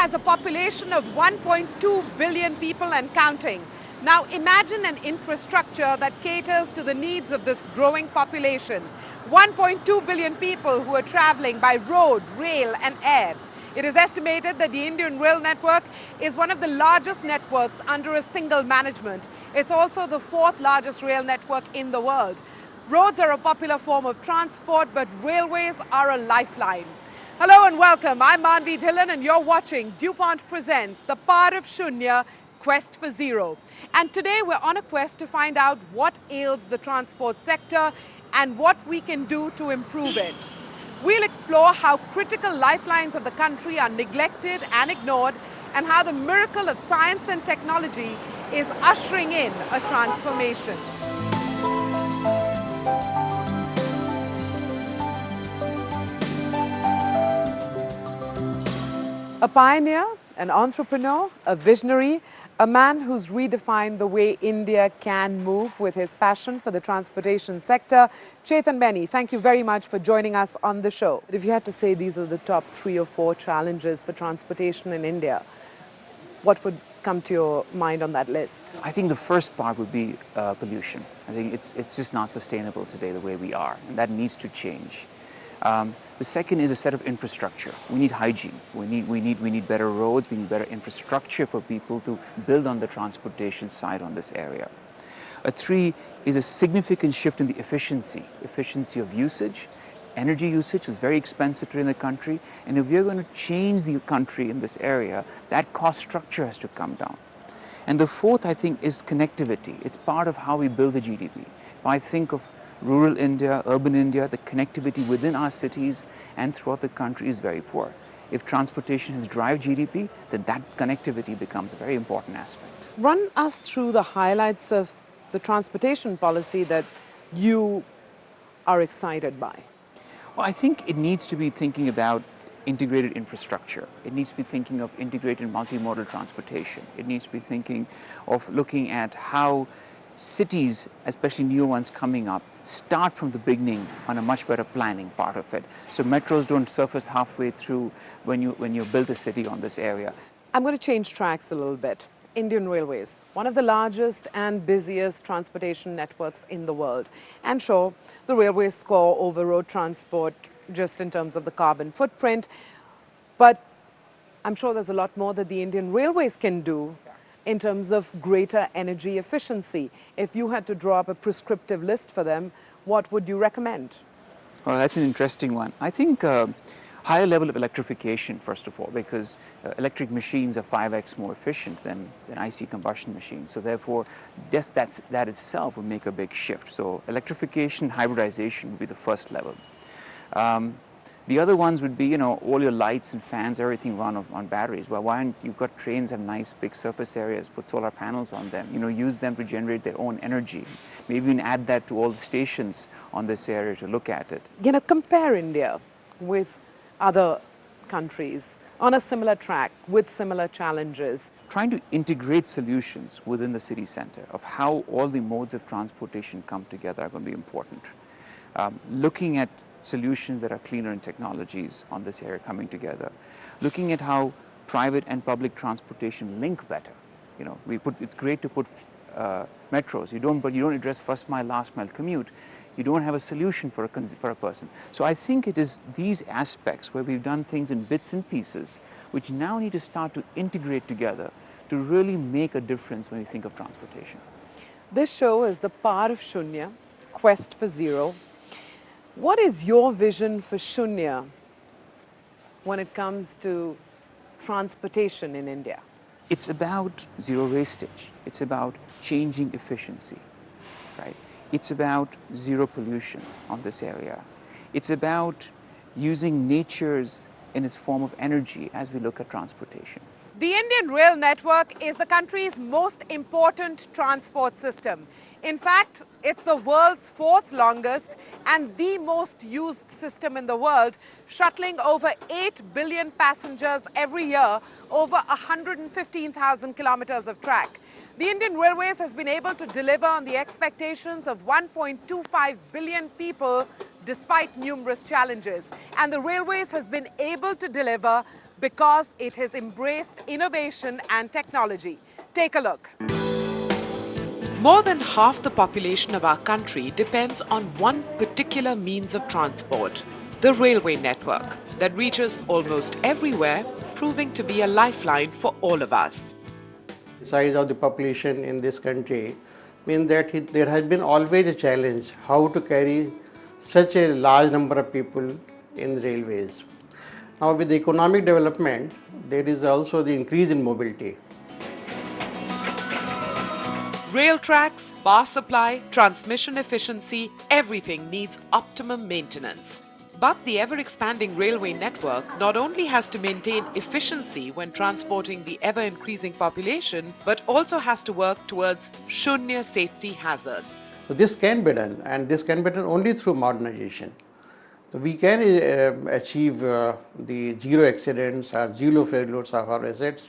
has a population of 1.2 billion people and counting. Now imagine an infrastructure that caters to the needs of this growing population. 1.2 billion people who are traveling by road, rail and air. It is estimated that the Indian rail network is one of the largest networks under a single management. It's also the fourth largest rail network in the world. Roads are a popular form of transport, but railways are a lifeline. Hello and welcome. I'm Manvi Dhillon and you're watching DuPont Presents The Power of Shunya, Quest for Zero. And today we're on a quest to find out what ails the transport sector and what we can do to improve it. We'll explore how critical lifelines of the country are neglected and ignored, and how the miracle of science and technology is ushering in a transformation. A pioneer, an entrepreneur, a visionary, a man who's redefined the way India can move with his passion for the transportation sector. Chetan Beni, thank you very much for joining us on the show. If you had to say these are the top 3 or 4 challenges for transportation in India, what would come to your mind on that list? I think the first part would be pollution. I think it's just not sustainable today the way we are, and that needs to change. The second is a set of infrastructure. We need hygiene. We need better roads. We need better infrastructure for people to build on the transportation side on this area. A 3 is a significant shift in the efficiency of usage. Energy usage is very expensive today in the country, and if we're going to change the country in this area, that cost structure has to come down. And the 4th, I think, is connectivity. It's part of how we build the GDP. If I think of rural India, urban India, the connectivity within our cities and throughout the country is very poor. If transportation has drive GDP, then that connectivity becomes a very important aspect. Run us through the highlights of the transportation policy that you are excited by. Well, I think it needs to be thinking about integrated infrastructure. It needs to be thinking of integrated multimodal transportation. It needs to be thinking of looking at how cities, especially new ones coming up, start from the beginning on a much better planning part of it. So metros don't surface halfway through when you build a city on this area. I'm going to change tracks a little bit. Indian Railways, one of the largest and busiest transportation networks in the world. And sure, the railways score over road transport just in terms of the carbon footprint. But I'm sure there's a lot more that the Indian Railways can do in terms of greater energy efficiency. If you had to draw up a prescriptive list for them, what would you recommend? Well, that's an interesting one. I think higher level of electrification, first of all, because electric machines are 5x more efficient than IC combustion machines. So therefore, just that itself would make a big shift. So electrification, hybridization would be the first level. The other ones would be, all your lights and fans, everything run on batteries. Well, why aren't you've got trains have nice big surface areas, put solar panels on them, use them to generate their own energy. Maybe even add that to all the stations on this area to look at it. Compare India with other countries on a similar track with similar challenges. Trying to integrate solutions within the city center of how all the modes of transportation come together are going to be important. Looking at solutions that are cleaner in technologies on this area coming together. Looking at how private and public transportation link better. It's great to put metros. But you don't address first mile, last mile commute. You don't have a solution for a person. So I think it is these aspects where we've done things in bits and pieces, which now need to start to integrate together to really make a difference when we think of transportation. This show is The Power of Shunya, Quest for Zero. What is your vision for Shunya when it comes to transportation in India? It's about zero wastage. It's about changing efficiency, right? It's about zero pollution on this area. It's about using nature's in its form of energy as we look at transportation. The Indian rail network is the country's most important transport system. In fact, it's the world's 4th longest and the most used system in the world, shuttling over 8 billion passengers every year over 115,000 kilometers of track. The Indian Railways has been able to deliver on the expectations of 1.25 billion people despite numerous challenges. And the Railways has been able to deliver because it has embraced innovation and technology. Take a look. More than half the population of our country depends on one particular means of transport, the railway network, that reaches almost everywhere, proving to be a lifeline for all of us. The size of the population in this country means that there has been always a challenge how to carry such a large number of people in railways. Now with the economic development, there is also the increase in mobility. Rail tracks, power supply, transmission efficiency, everything needs optimum maintenance. But the ever-expanding railway network not only has to maintain efficiency when transporting the ever-increasing population, but also has to work towards Shunya safety hazards. So this can be done, and this can be done only through modernization. So we can achieve the zero accidents or zero failures of our assets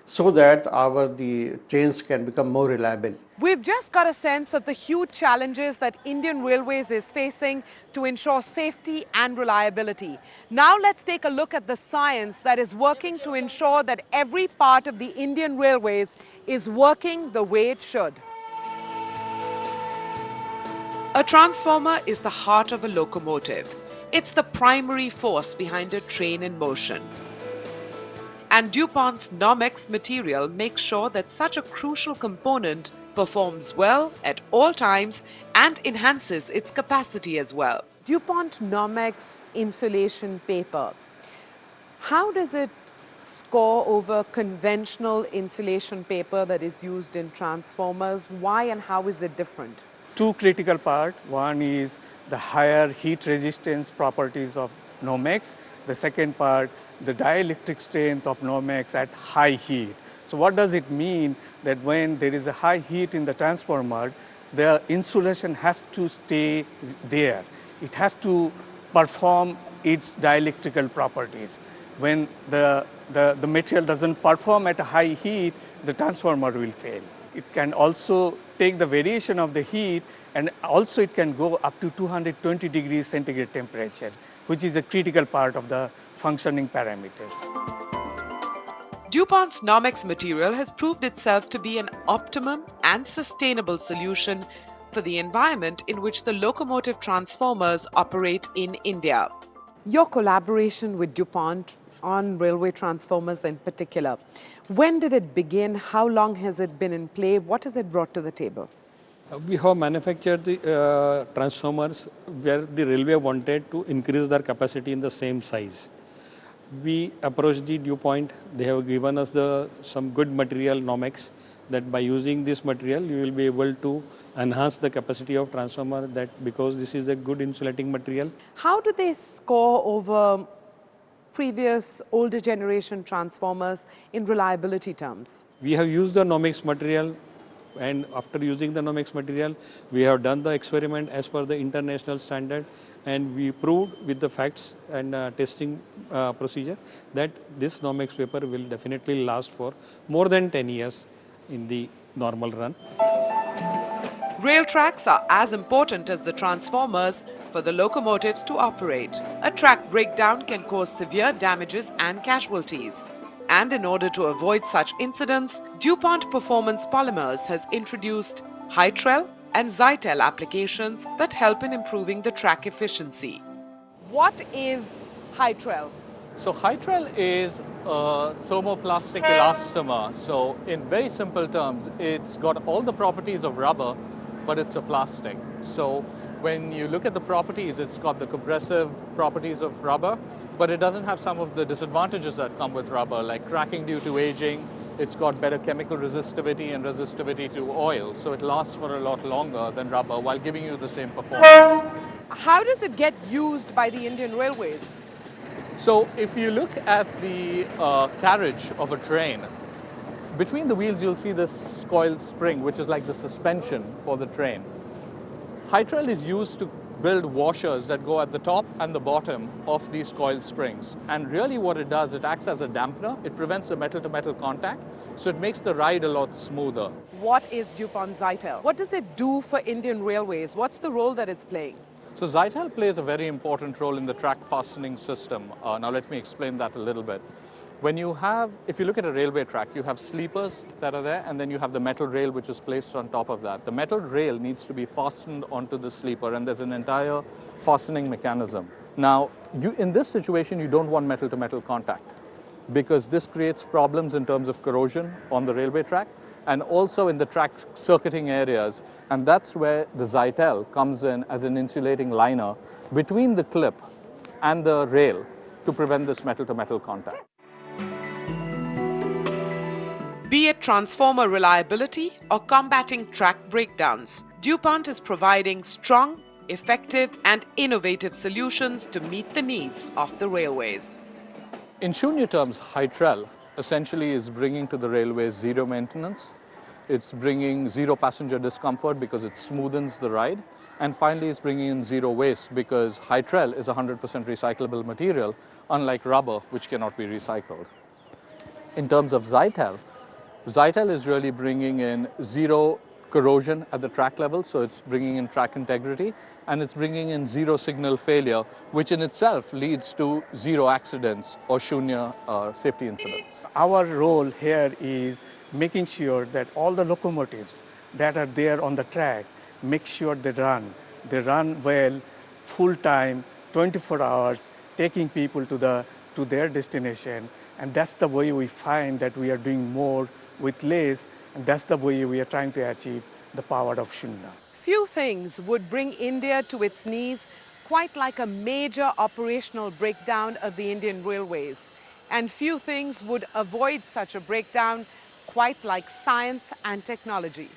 so that the trains can become more reliable. We've just got a sense of the huge challenges that Indian Railways is facing to ensure safety and reliability. Now let's take a look at the science that is working to ensure that every part of the Indian Railways is working the way it should. A transformer is the heart of a locomotive. It's the primary force behind a train in motion. And DuPont's Nomex material makes sure that such a crucial component performs well at all times and enhances its capacity as well. DuPont Nomex insulation paper, how does it score over conventional insulation paper that is used in transformers? Why and how is it different? Two critical parts. One is the higher heat resistance properties of Nomex. The second part, the dielectric strength of Nomex at high heat. So what does it mean? That when there is a high heat in the transformer, the insulation has to stay there. It has to perform its dielectrical properties. When the material doesn't perform at a high heat, the transformer will fail. It can also take the variation of the heat, and also it can go up to 220 degrees centigrade temperature, which is a critical part of the functioning parameters. DuPont's Nomex material has proved itself to be an optimum and sustainable solution for the environment in which the locomotive transformers operate in India. Your collaboration with DuPont on railway transformers in particular, when did it begin? How long has it been in play? What has it brought to the table? We have manufactured the transformers where the railway wanted to increase their capacity in the same size. We approached the DuPont. They have given us some good material, Nomex, that by using this material you will be able to enhance the capacity of transformer, that because this is a good insulating material. How do they score over previous older generation transformers in reliability terms? We have used the Nomex material, and after using the Nomex material, we have done the experiment as per the international standard, and we proved with the facts and testing procedure that this Nomex paper will definitely last for more than 10 years in the normal run. Rail tracks are as important as the transformers for the locomotives to operate. A track breakdown can cause severe damages and casualties. And in order to avoid such incidents, DuPont Performance Polymers has introduced Hytrel and Zytel applications that help in improving the track efficiency. What is Hytrel? So Hytrel is a thermoplastic elastomer. So in very simple terms, it's got all the properties of rubber, but it's a plastic. So when you look at the properties, it's got the compressive properties of rubber, but it doesn't have some of the disadvantages that come with rubber, like cracking due to aging. It's got better chemical resistivity and resistivity to oil, so it lasts for a lot longer than rubber while giving you the same performance. How does it get used by the Indian Railways? So if you look at the carriage of a train, between the wheels you'll see this coiled spring, which is like the suspension for the train. Hytrel is used to build washers that go at the top and the bottom of these coiled springs. And really what it does, it acts as a dampener. It prevents the metal-to-metal contact, so it makes the ride a lot smoother. What is DuPont Zytel? What does it do for Indian Railways? What's the role that it's playing? So Zytel plays a very important role in the track fastening system. Now let me explain that a little bit. If you look at a railway track, you have sleepers that are there, and then you have the metal rail which is placed on top of that. The metal rail needs to be fastened onto the sleeper, and there's an entire fastening mechanism. Now, in this situation, you don't want metal-to-metal contact, because this creates problems in terms of corrosion on the railway track and also in the track circuiting areas. And that's where the Zytel comes in as an insulating liner between the clip and the rail to prevent this metal-to-metal contact. Be it transformer reliability or combating track breakdowns, DuPont is providing strong, effective and innovative solutions to meet the needs of the railways. In Shunya terms, Hytrel essentially is bringing to the railways zero maintenance. It's bringing zero passenger discomfort because it smoothens the ride. And finally, it's bringing in zero waste because Hytrel is 100% recyclable material, unlike rubber, which cannot be recycled. In terms of Zytel is really bringing in zero corrosion at the track level, so it's bringing in track integrity, and it's bringing in zero signal failure, which in itself leads to zero accidents or Shunya safety incidents. Our role here is making sure that all the locomotives that are there on the track, make sure they run well, full time, 24 hours, taking people to their destination. And that's the way we find that we are doing more with less, and that's the way we are trying to achieve the power of Shunya. Few things would bring India to its knees quite like a major operational breakdown of the Indian railways. And few things would avoid such a breakdown quite like science and technology.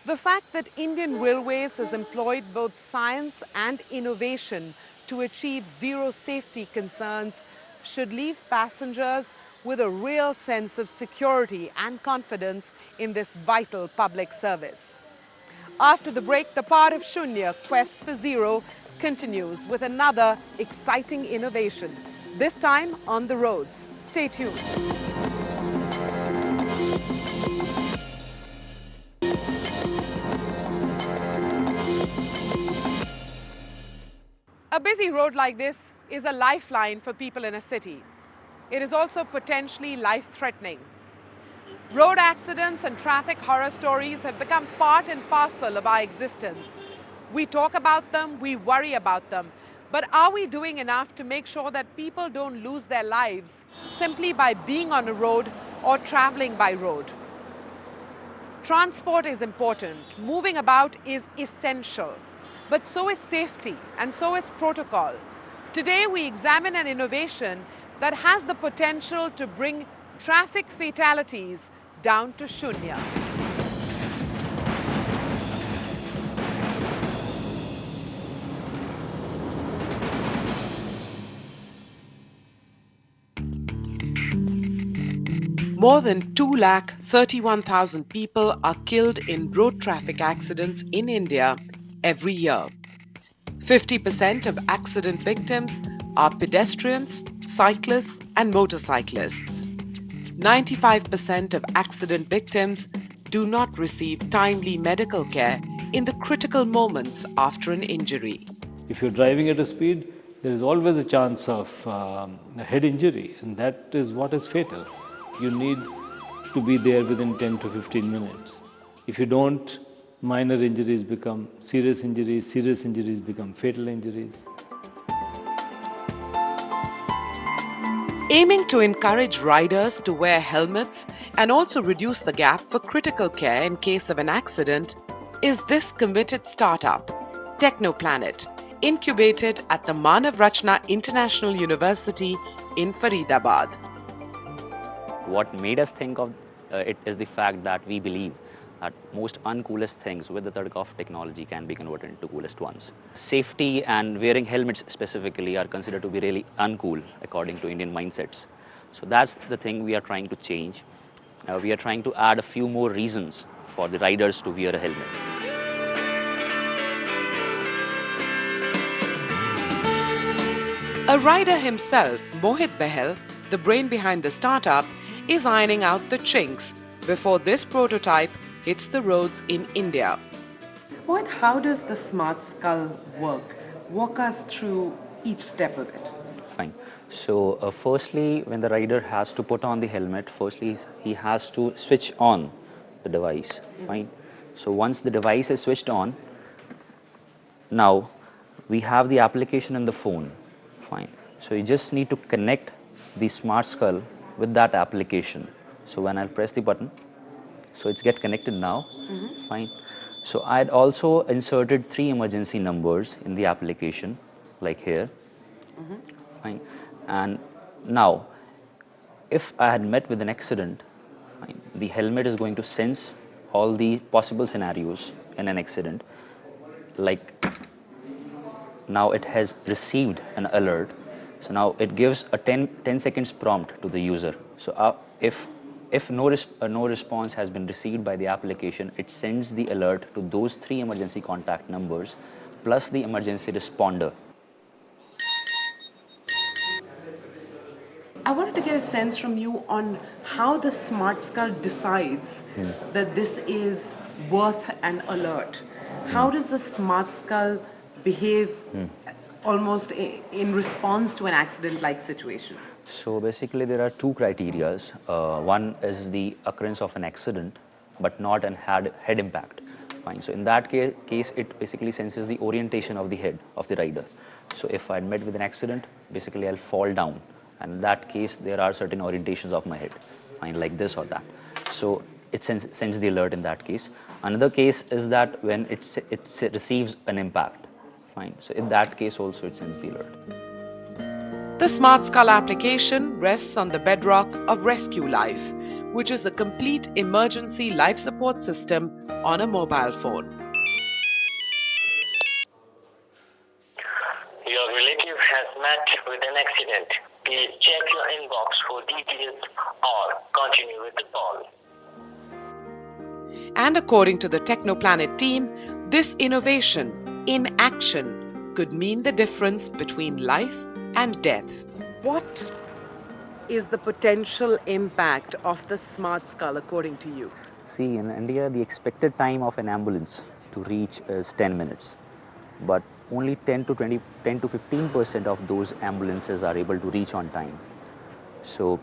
The fact that Indian Railways has employed both science and innovation to achieve zero safety concerns should leave passengers with a real sense of security and confidence in this vital public service. After the break, the part of Shunya quest for zero continues with another exciting innovation, this time on the roads. Stay tuned. A busy road like this is a lifeline for people in a city. It is also potentially life-threatening. Road accidents and traffic horror stories have become part and parcel of our existence. We talk about them, we worry about them, but are we doing enough to make sure that people don't lose their lives simply by being on a road or traveling by road? Transport is important, moving about is essential, but so is safety and so is protocol. Today we examine an innovation that has the potential to bring traffic fatalities down to Shunya. More than 231,000 people are killed in road traffic accidents in India every year. 50% of accident victims are pedestrians, cyclists and motorcyclists. 95% of accident victims do not receive timely medical care in the critical moments after an injury. If you're driving at a speed, there is always a chance of a head injury, and that is what is fatal. You need to be there within 10 to 15 minutes. If you don't, minor injuries become serious injuries become fatal injuries. Aiming to encourage riders to wear helmets and also reduce the gap for critical care in case of an accident is this committed startup, Technoplanet, incubated at the Manav Rachna International University in Faridabad. What made us think of it is the fact that we believe that most uncoolest things with the Tadka of technology can be converted into coolest ones. Safety and wearing helmets specifically are considered to be really uncool according to Indian mindsets. So that's the thing we are trying to change. We are trying to add a few more reasons for the riders to wear a helmet. A rider himself, Mohit Behel, the brain behind the startup, is ironing out the chinks before this prototype hits the roads in India. Mohit, how does the smart skull work? Walk us through each step of it. Fine. So firstly, when the rider has to put on the helmet, firstly he has to switch on the device. Fine. So once the device is switched on, now we have the application in the phone. Fine. So you just need to connect the smart skull with that application. So when I'll press the button, so it's get connected now. Fine. So I'd also inserted 3 emergency numbers in the application, like here. Fine. And now, if I had met with an accident, fine, the helmet is going to sense all the possible scenarios in an accident. Like now it has received an alert. So now it gives a 10 seconds prompt to the user. So if no response has been received by the application, it sends the alert to those 3 emergency contact numbers plus the emergency responder. I wanted to get a sense from you on how the smart skull decides that this is worth an alert. How does the smart skull behave almost in response to an accident-like situation? So basically there are 2 criterias. One is the occurrence of an accident, but not an head impact. Fine. So in that case, it basically senses the orientation of the head of the rider. So if I met with an accident, basically I'll fall down. And in that case, there are certain orientations of my head, fine, like this or that. So it sends the alert in that case. Another case is that when it receives an impact. Fine. So in that case also it sends the alert. The Smart Skull application rests on the bedrock of Rescue Life, which is a complete emergency life support system on a mobile phone. Your relative has met with an accident. Please check your inbox for details or continue with the call. And according to the Technoplanet team, this innovation in action could mean the difference between life and death. What is the potential impact of the Smart Skull according to you? See, in India, the expected time of an ambulance to reach is 10 minutes. But only 10 to 15% of those ambulances are able to reach on time. So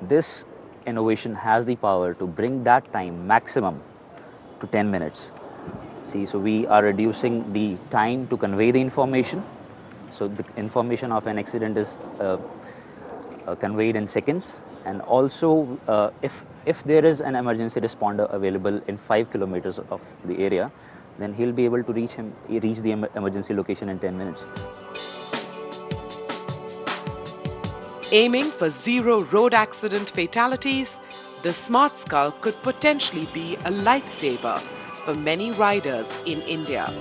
this innovation has the power to bring that time maximum to 10 minutes. See, so we are reducing the time to convey the information. So the information of an accident is conveyed in seconds. And also, if there is an emergency responder available in 5 kilometers of the area, then he'll be able to reach the emergency location in 10 minutes. Aiming for 0 road accident fatalities, the Smart Skull could potentially be a lifesaver for many riders in India.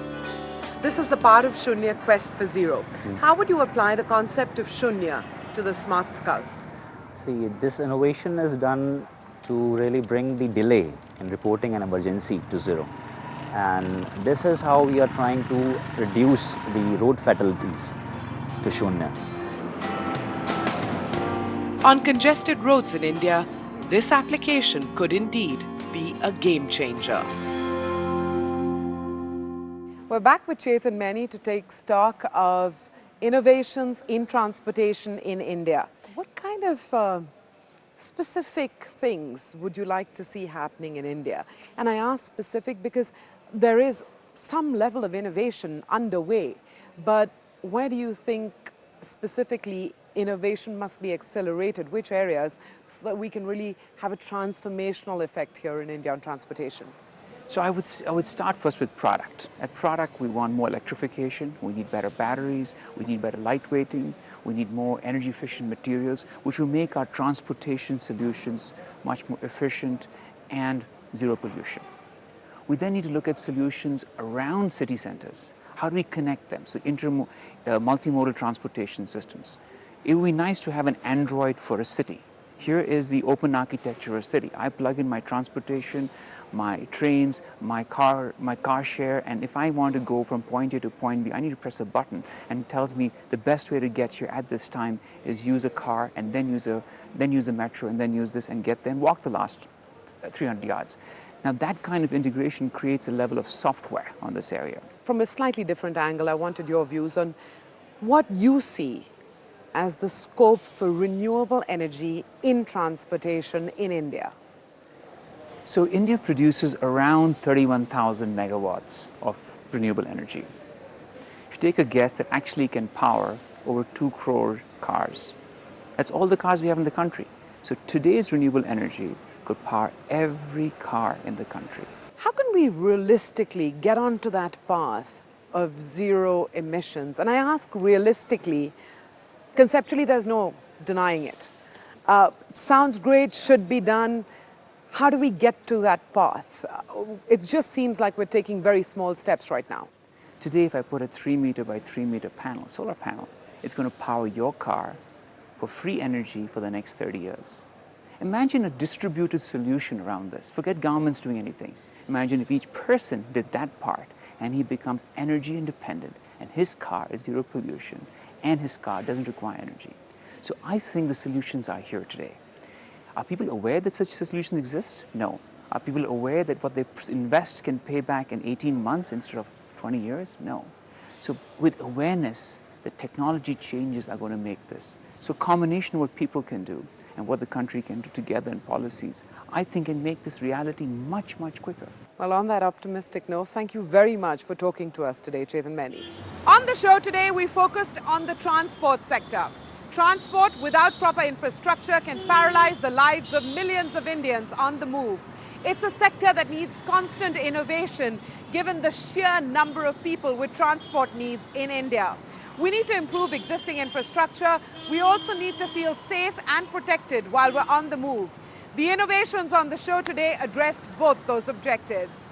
This is the part of Shunya quest for zero. How would you apply the concept of Shunya to the Smart Skull? See, this innovation is done to really bring the delay in reporting an emergency to 0. And this is how we are trying to reduce the road fatalities to Shunya. On congested roads in India, this application could indeed be a game changer. We're back with Chetan Meni to take stock of innovations in transportation in India. What kind of specific things would you like to see happening in India? And I ask specific because there is some level of innovation underway, but where do you think specifically innovation must be accelerated? Which areas so that we can really have a transformational effect here in India on transportation? So I would start first with product. At product, we want more electrification, we need better batteries, we need better lightweighting, we need more energy efficient materials, which will make our transportation solutions much more efficient and zero pollution. We then need to look at solutions around city centers. How do we connect them? So multimodal transportation systems. It would be nice to have an Android for a city. Here is the open architecture of a city. I plug in my transportation, my trains, my car share, and if I want to go from point A to point B, I need to press a button, and it tells me the best way to get here at this time is use a car, and then use a metro, and then use this, and get there and walk the last 300 yards. Now that kind of integration creates a level of software on this area. From a slightly different angle, I wanted your views on what you see as the scope for renewable energy in transportation in India? So India produces around 31,000 megawatts of renewable energy. If you take a guess, that actually can power over 2 crore cars. That's all the cars we have in the country. So today's renewable energy could power every car in the country. How can we realistically get onto that path of zero emissions? And I ask realistically, conceptually there's no denying it. Sounds great, should be done. How do we get to that path? It just seems like we're taking very small steps right now. Today, if I put a 3 meter by 3 meter panel, solar panel, it's going to power your car for free energy for the next 30 years. Imagine a distributed solution around this. Forget governments doing anything. Imagine if each person did that part and he becomes energy independent and his car is zero pollution and his car doesn't require energy. So I think the solutions are here today. Are people aware that such solutions exist? No. Are people aware that what they invest can pay back in 18 months instead of 20 years? No. So with awareness, the technology changes are going to make this. So combination of what people can do and what the country can do together in policies, I think can make this reality much, much quicker. Well, on that optimistic note, thank you very much for talking to us today, Chetan Meni. On the show today, we focused on the transport sector. Transport without proper infrastructure can paralyze the lives of millions of Indians on the move. It's a sector that needs constant innovation given the sheer number of people with transport needs in India. We need to improve existing infrastructure. We also need to feel safe and protected while we're on the move. The innovations on the show today addressed both those objectives.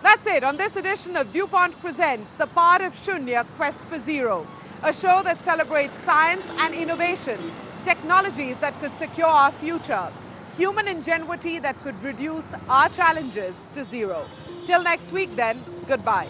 That's it on this edition of DuPont Presents The Part of Shunya Quest for Zero, a show that celebrates science and innovation, technologies that could secure our future, human ingenuity that could reduce our challenges to zero. Till next week then, goodbye.